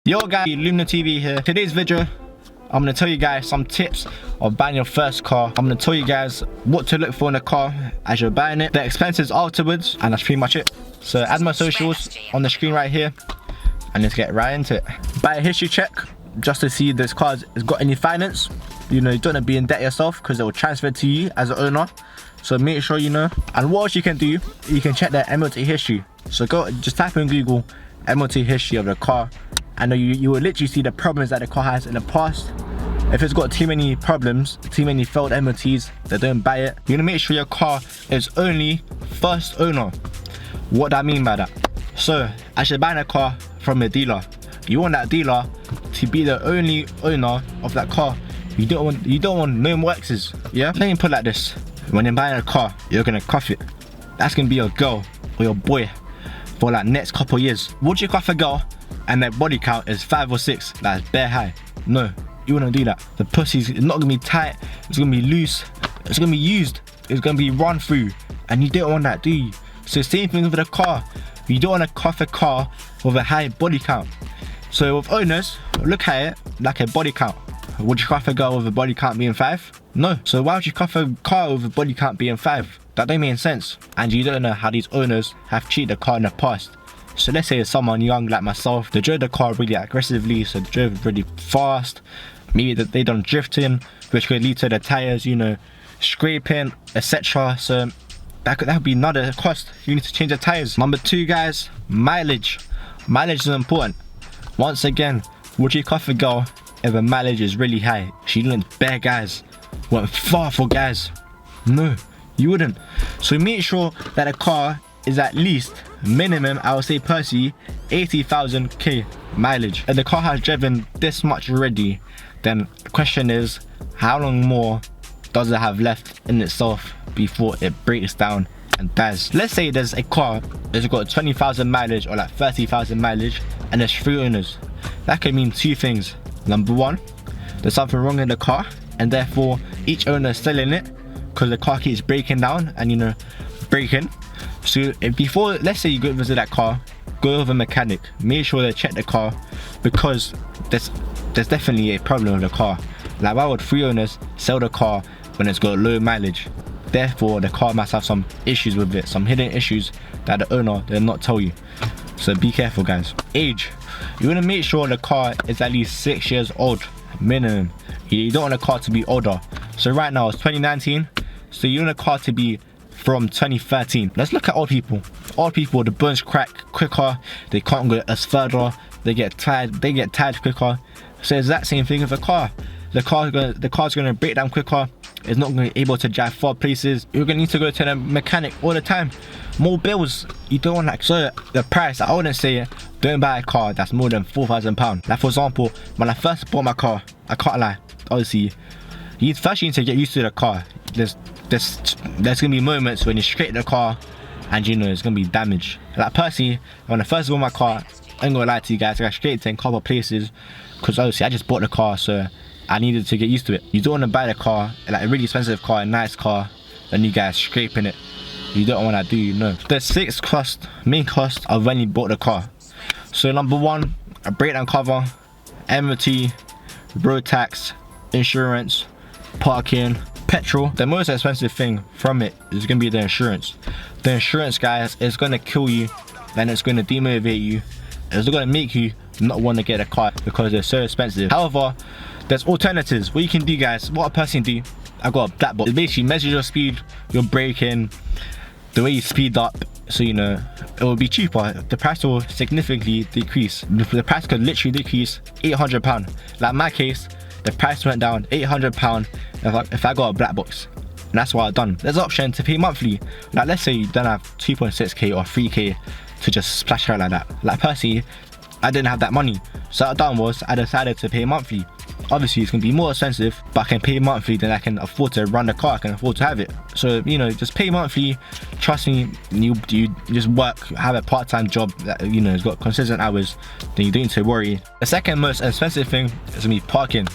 Yo guys, LumnoTV here. Today's video, I'm going to tell you guys some tips of buying your first car. I'm going to tell you guys what to look for in a car as you're buying it, the expenses afterwards, and that's pretty much it. So add my socials on the screen right here, and let's get right into it. Buy a history check, just to see if this car has got any finance. You know, you don't want to be in debt yourself because it will transfer to you as an owner. So make sure you know. And what else you can do, you can check the MOT history. So just type in Google MOT history of the car. And you will literally see the problems that the car has in the past. If it's got too many problems, too many failed MOTs, they don't buy it. You're gonna make sure your car is only first owner. What do I mean by that? So, as you're buying a car from a dealer, you want that dealer to be the only owner of that car. You don't want no more exes. Yeah? Let me put it like this. When you're buying a car, you're gonna cuff it. That's gonna be your girl or your boy for like next couple of years. Would you cuff a girl and their body count is 5 or 6, that's bare high? No, you wouldn't do that. The pussy's not gonna be tight, it's gonna be loose, it's gonna be used, it's gonna be run through, and you don't want that, do you? So same thing with a car. You don't want to cuff a car with a high body count. So with owners, look at it like a body count. Would you cuff a girl with a body count being 5? No. So why would you cuff a car with a body count being 5? That don't make sense. And you don't know how these owners have cheated the car in the past. So let's say it's someone young like myself, they drove the car really aggressively, so they drove really fast. Maybe they done drifting, which could lead to the tires, you know, scraping, etc. So that could be another cost. You need to change the tires. Number 2, guys, mileage. Mileage is important. Once again, would you cuff a girl if the mileage is really high? She went bare guys, went far for guys. No, you wouldn't. So make sure that a car is at least minimum, I would say personally, 80,000 k mileage. If the car has driven this much already, then the question is, how long more does it have left in itself before it breaks down and dies? Let's say there's a car that's got 20,000 mileage or like 30,000 mileage and there's 3 owners. That could mean 2 things. Number 1, there's something wrong in the car and therefore each owner is selling it because the car keeps breaking down and, you know, breaking. So before, let's say you go visit that car, go with a mechanic, make sure they check the car, because there's definitely a problem with the car. Like, why would 3 owners sell the car when it's got low mileage? Therefore the car must have some issues with it, some hidden issues that the owner did not tell you. So be careful, guys. Age, you want to make sure the car is at least 6 years old minimum. You don't want a car to be older. So right now it's 2019, so you want a car to be from 2013. Let's look at old people. Old people, the bones crack quicker, they can't go as further, they get tired quicker. So it's that same thing with a car. The car's gonna break down quicker, it's not gonna be able to drive far places. You're gonna need to go to the mechanic all the time. More bills, you don't want that. So the price, I wouldn't say don't buy a car that's more than £4,000. Like for example, when I first bought my car, I can't lie, obviously, you need to get used to the car. There's gonna be moments when you scrape the car and you know it's gonna be damaged. Like personally, when I first bought my car, I ain't gonna lie to you guys, I got scraped in a couple of places because obviously I just bought the car, so I needed to get used to it. You don't want to buy the car, like a really expensive car, a nice car, and you guys scraping it. You don't want to do, you know. There's 6 main costs of when you bought the car. So number 1, a breakdown cover, MOT, road tax, insurance, parking, petrol. The most expensive thing from it is going to be the insurance. The insurance, guys, is going to kill you and it's going to demotivate you. It's going to make you not want to get a car because they're so expensive. However, there's alternatives. What you can do, guys, what a person do, I got a black box. It basically measures your speed, your braking, the way you speed up, so you know it will be cheaper. The price will significantly decrease. The price could literally decrease £800. Like in my case, the price went down £800 if I got a black box, and that's what I've done. There's an option to pay monthly. Like let's say you don't have 2.6k or 3k to just splash out like that. Like personally, I didn't have that money, so what I done was I decided to pay monthly. Obviously it's gonna be more expensive, but I can pay monthly, then I can afford to run the car, I can afford to have it. So you know, just pay monthly. Trust me, you just work, have a part-time job that, you know, has got consistent hours, then you don't need to worry. The second most expensive thing is gonna be parking.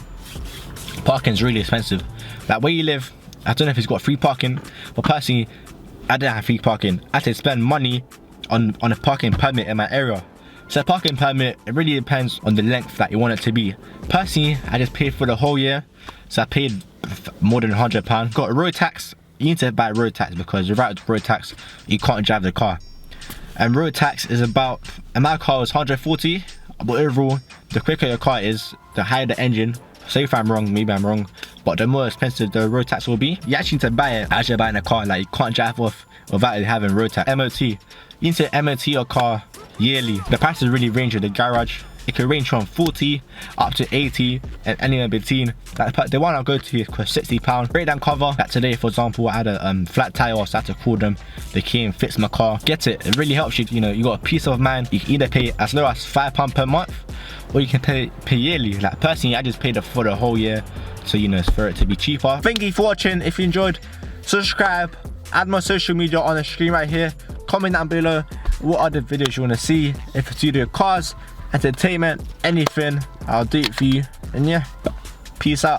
Parking is really expensive. Like where you live, I don't know if it's got free parking, but personally I didn't have free parking. I had to spend money on a parking permit in my area. So parking permit, it really depends on the length that you want it to be. Personally, I just paid for the whole year, so I paid more than £100. Got a road tax. You need to buy road tax because without road tax, you can't drive the car. And road tax is about, and my car was 140, but overall, the quicker your car is, the higher the engine. Say if I'm wrong, maybe I'm wrong, but the more expensive the road tax will be. You actually need to buy it as you're buying a car. Like, you can't drive off without it having road tax. MOT, you need to MOT your car yearly. The prices really range at the garage. It can range from 40 up to 80 and anywhere between. Like, the one I'll go to is £60. Breakdown cover. Like today, for example, I had a flat tire, so I had to call them. They came, fixed my car. Get it. It really helps you. You know, you got a peace of mind. You can either pay as low as £5 per month, or you can pay yearly. Like personally, I just paid for the whole year, so you know, it's for it to be cheaper. Thank you for watching. If you enjoyed, subscribe. Add my social media on the screen right here. Comment down below what other videos you want to see. If it's either cars, entertainment, anything, I'll do it for you. And yeah, peace out.